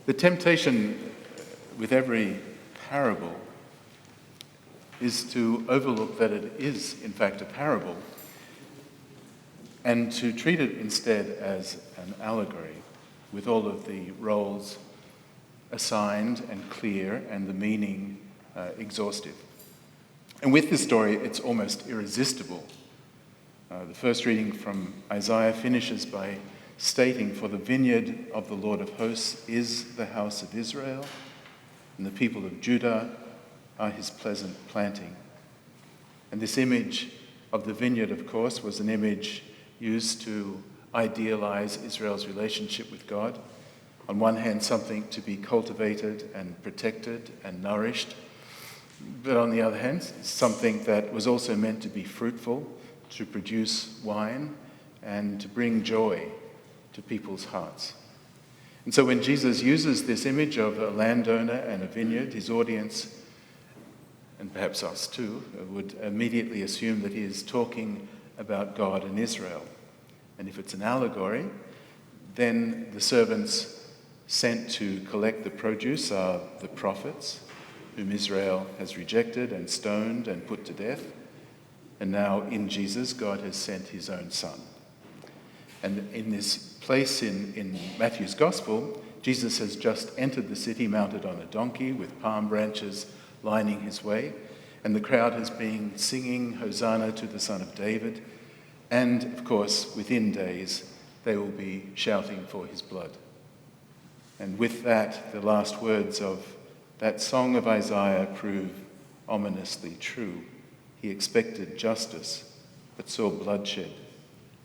The temptation with every parable is to overlook that it is, in fact, a parable and to treat it instead as an allegory with all of the roles assigned and clear and the meaning exhaustive. And with this story, it's almost irresistible. The first reading from Isaiah finishes by stating, "For the vineyard of the Lord of hosts is the house of Israel, and the people of Judah are his pleasant planting." And this image of the vineyard, of course, was an image used to idealize Israel's relationship with God. On one hand, something to be cultivated and protected and nourished, but on the other hand, something that was also meant to be fruitful, to produce wine and to bring joy to people's hearts. And so when Jesus uses this image of a landowner and a vineyard, his audience, and perhaps us too, would immediately assume that he is talking about God and Israel. And if it's an allegory, then the servants sent to collect the produce are the prophets, whom Israel has rejected and stoned and put to death. And now in Jesus, God has sent his own Son. And in this place in Matthew's Gospel, Jesus has just entered the city mounted on a donkey with palm branches lining his way. And the crowd has been singing Hosanna to the Son of David. And, of course, within days, they will be shouting for his blood. And with that, the last words of that song of Isaiah prove ominously true. He expected justice, but saw bloodshed,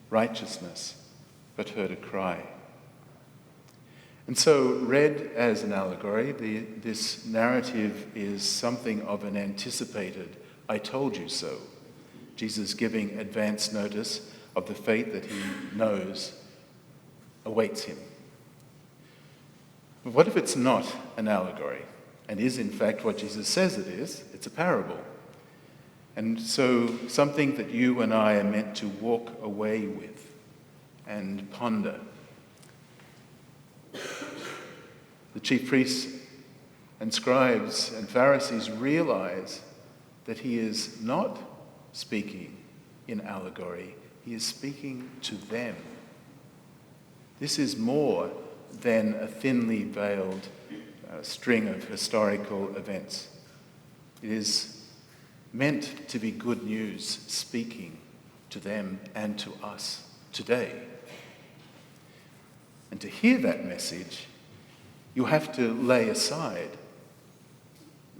righteousness, but heard a cry. And so, read as an allegory, this narrative is something of an anticipated, "I told you so." Jesus giving advance notice of the fate that he knows awaits him. But what if it's not an allegory and is in fact what Jesus says it is? It's a parable. And so something that you and I are meant to walk away with and ponder. The chief priests and scribes and Pharisees realize that he is not speaking in allegory, he is speaking to them. This is more than a thinly veiled string of historical events. It is meant to be good news speaking to them and to us today. And to hear that message, you have to lay aside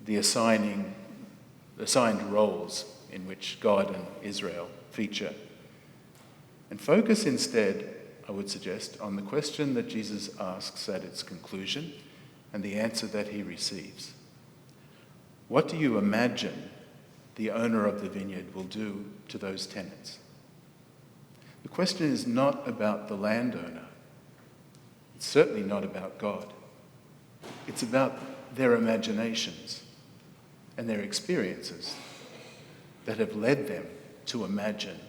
the assigned roles in which God and Israel feature and focus instead, I would suggest, on the question that Jesus asks at its conclusion and the answer that he receives. What do you imagine the owner of the vineyard will do to those tenants? The question is not about the landowner. It's certainly not about God. It's about their imaginations and their experiences that have led them to imagine.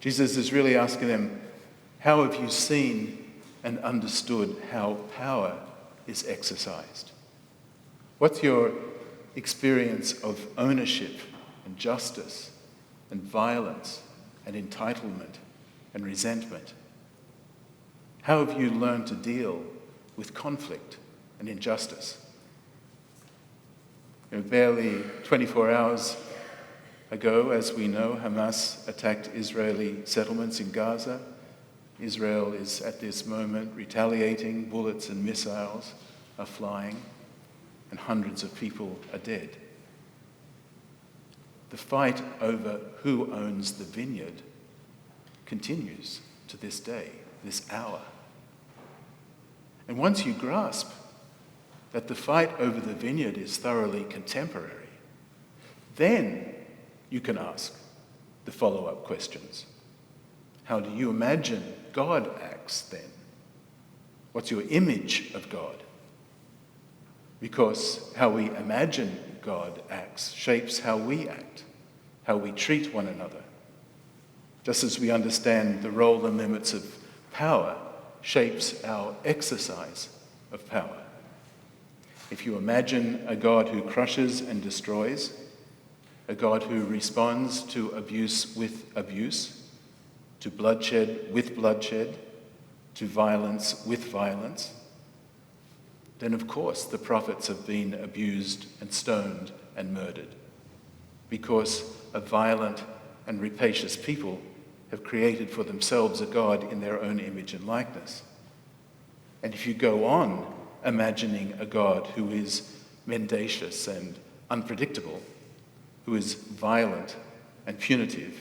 Jesus is really asking them, how have you seen and understood how power is exercised? What's your experience of ownership and justice and violence and entitlement and resentment? How have you learned to deal with conflict and injustice? Barely 24 hours ago, as we know, Hamas attacked Israeli settlements in Gaza. Israel is at this moment retaliating. Bullets and missiles are flying, and hundreds of people are dead. The fight over who owns the vineyard continues to this day, this hour. And once you grasp that the fight over the vineyard is thoroughly contemporary, then you can ask the follow-up questions. How do you imagine God acts then? What's your image of God? Because how we imagine God acts shapes how we act, how we treat one another. Just as we understand the role and limits of power shapes our exercise of power. If you imagine a God who crushes and destroys, a God who responds to abuse with abuse, to bloodshed with bloodshed, to violence with violence, then of course the prophets have been abused and stoned and murdered, because a violent and rapacious people have created for themselves a God in their own image and likeness. And if you go on imagining a God who is mendacious and unpredictable, who is violent and punitive,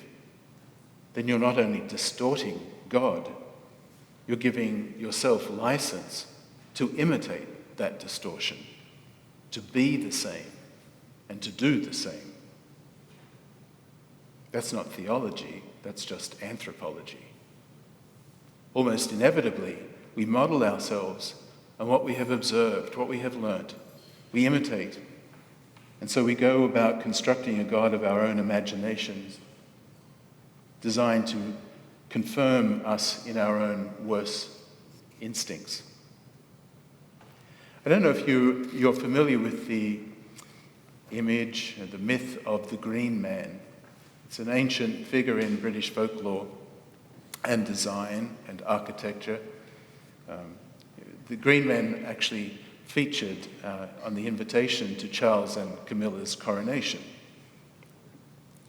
then you're not only distorting God, you're giving yourself license to imitate that distortion, to be the same and to do the same. That's not theology, that's just anthropology. Almost inevitably, we model ourselves on what we have observed, what we have learnt. We imitate. And so we go about constructing a God of our own imaginations, designed to confirm us in our own worst instincts. I don't know if you're familiar with the image, the myth of the Green Man. It's an ancient figure in British folklore and design and architecture. The Green Man actually featured on the invitation to Charles and Camilla's coronation.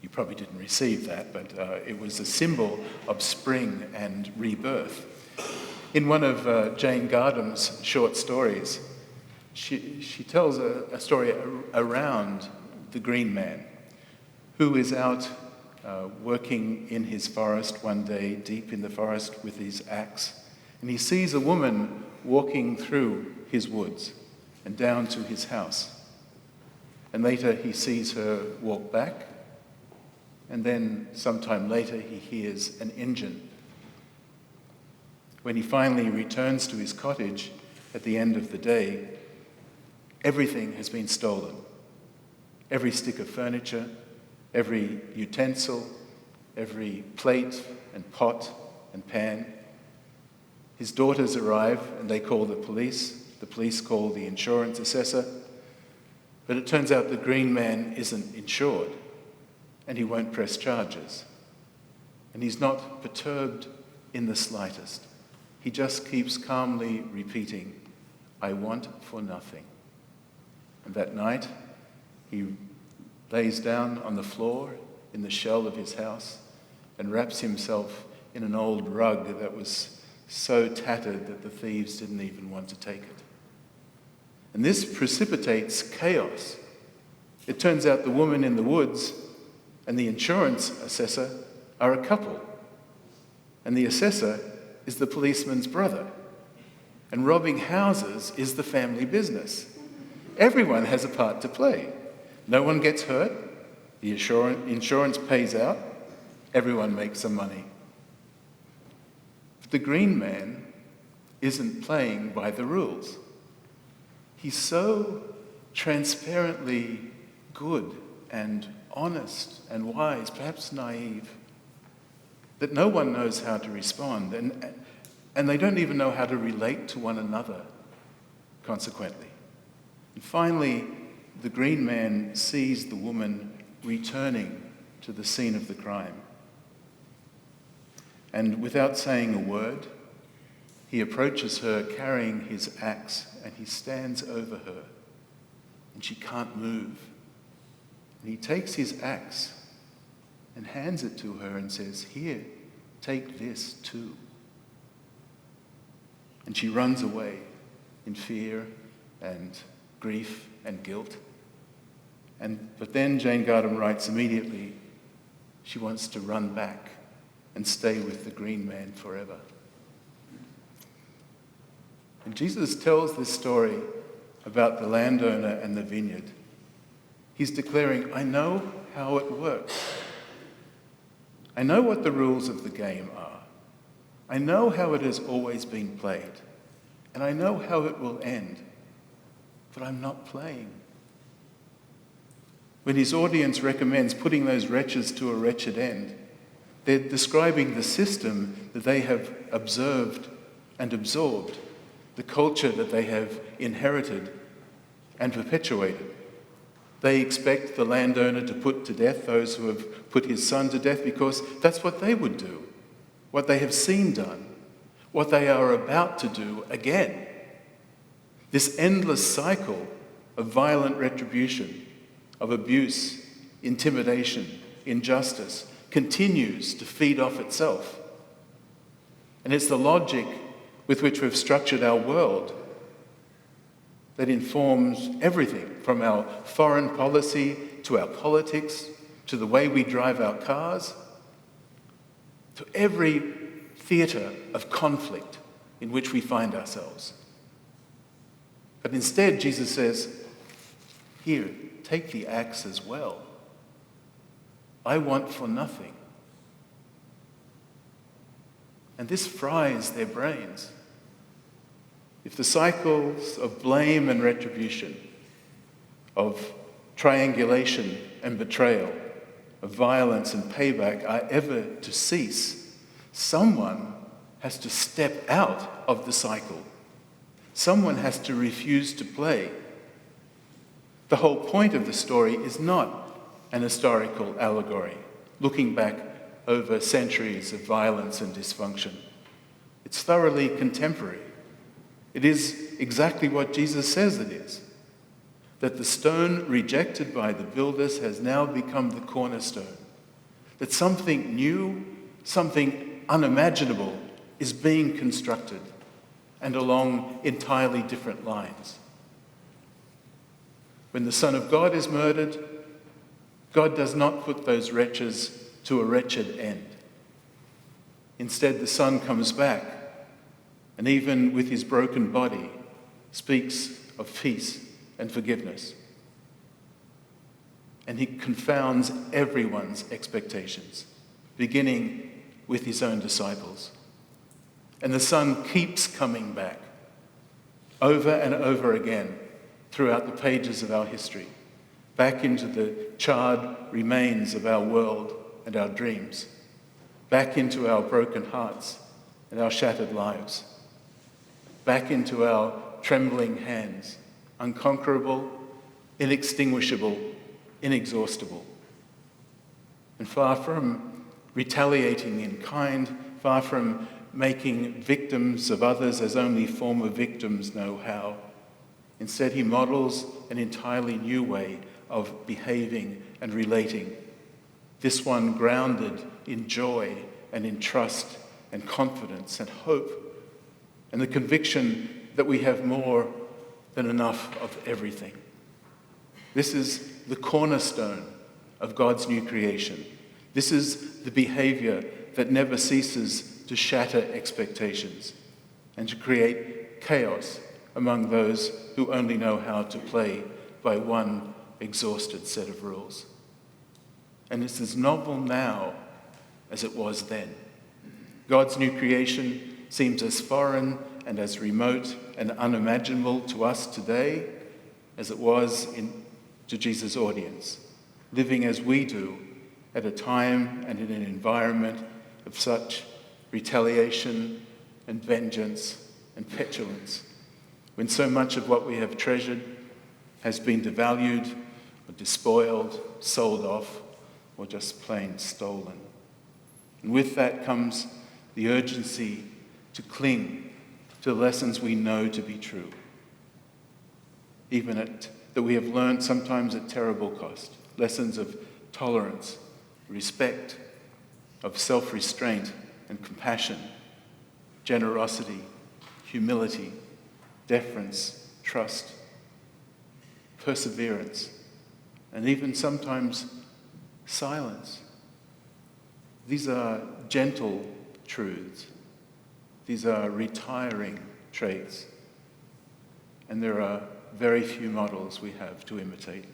You probably didn't receive that, but it was a symbol of spring and rebirth. In one of Jane Gardam's short stories, she tells a story around the Green Man, who is out working in his forest one day, deep in the forest with his axe, and he sees a woman walking through his woods and down to his house. And later he sees her walk back, and then sometime later he hears an engine. When he finally returns to his cottage at the end of the day, everything has been stolen. Every stick of furniture, every utensil, every plate and pot and pan. His daughters arrive and they call the police. The police call the insurance assessor. But it turns out the Green Man isn't insured and he won't press charges. And he's not perturbed in the slightest. He just keeps calmly repeating, "I want for nothing." And that night, he lays down on the floor in the shell of his house and wraps himself in an old rug that was so tattered that the thieves didn't even want to take it. And this precipitates chaos. It turns out the woman in the woods and the insurance assessor are a couple. And the assessor is the policeman's brother. And robbing houses is the family business. Everyone has a part to play. No one gets hurt. The insurance pays out. Everyone makes some money. But the Green Man isn't playing by the rules. He's so transparently good and honest and wise, perhaps naive, that no one knows how to respond. And they don't even know how to relate to one another, consequently. And finally, the Green Man sees the woman returning to the scene of the crime. And without saying a word, he approaches her carrying his axe and he stands over her and she can't move. And he takes his axe and hands it to her and says, "Here, take this too." And she runs away in fear and grief and guilt. But then Jane Gardam writes immediately, she wants to run back and stay with the Green Man forever. And Jesus tells this story about the landowner and the vineyard. He's declaring, I know how it works. I know what the rules of the game are. I know how it has always been played. And I know how it will end. But I'm not playing. When his audience recommends putting those wretches to a wretched end, they're describing the system that they have observed and absorbed, the culture that they have inherited and perpetuated. They expect the landowner to put to death those who have put his son to death because that's what they would do, what they have seen done, what they are about to do again. This endless cycle of violent retribution, of abuse, intimidation, injustice, continues to feed off itself. And it's the logic with which we've structured our world that informs everything from our foreign policy to our politics, to the way we drive our cars, to every theatre of conflict in which we find ourselves. But instead, Jesus says, here, take the axe as well. I want for nothing. And this fries their brains. If the cycles of blame and retribution, of triangulation and betrayal, of violence and payback are ever to cease, someone has to step out of the cycle. Someone has to refuse to play. The whole point of the story is not an historical allegory, looking back over centuries of violence and dysfunction. It's thoroughly contemporary. It is exactly what Jesus says it is, that the stone rejected by the builders has now become the cornerstone, that something new, something unimaginable is being constructed, and along entirely different lines. When the Son of God is murdered, God does not put those wretches to a wretched end. Instead, the Son comes back, and even with his broken body, speaks of peace and forgiveness. And he confounds everyone's expectations, beginning with his own disciples. And the Son keeps coming back over and over again throughout the pages of our history, back into the charred remains of our world and our dreams, back into our broken hearts and our shattered lives, back into our trembling hands, unconquerable, inextinguishable, inexhaustible. And far from retaliating in kind, far from making victims of others as only former victims know how, instead he models an entirely new way of behaving and relating, this one grounded in joy and in trust and confidence and hope, and the conviction that we have more than enough of everything. This is the cornerstone of God's new creation. This is the behavior that never ceases to shatter expectations and to create chaos among those who only know how to play by one exhausted set of rules. And it's as novel now as it was then. God's new creation seems as foreign and as remote and unimaginable to us today as it was to Jesus' audience, living as we do at a time and in an environment of such retaliation and vengeance and petulance, when so much of what we have treasured has been devalued or despoiled, sold off, or just plain stolen. And with that comes the urgency to cling to the lessons we know to be true, even that we have learned sometimes at terrible cost, lessons of tolerance, respect, of self-restraint and compassion, generosity, humility, deference, trust, perseverance, and even sometimes silence. These are gentle truths. These are retiring traits. And there are very few models we have to imitate.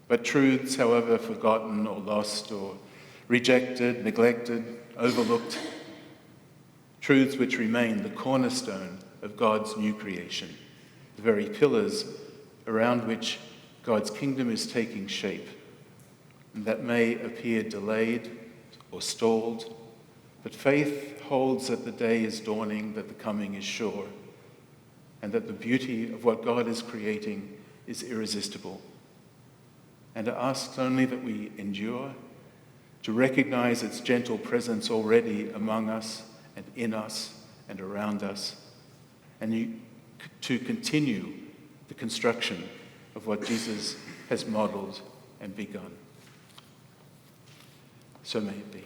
But truths, however forgotten or lost or rejected, neglected, overlooked, truths which remain the cornerstone of God's new creation, the very pillars around which God's kingdom is taking shape, and that may appear delayed or stalled, but faith holds that the day is dawning, that the coming is sure, and that the beauty of what God is creating is irresistible. And it asks only that we endure, to recognize its gentle presence already among us and in us and around us, and to continue the construction of what Jesus has modeled and begun. So may it be.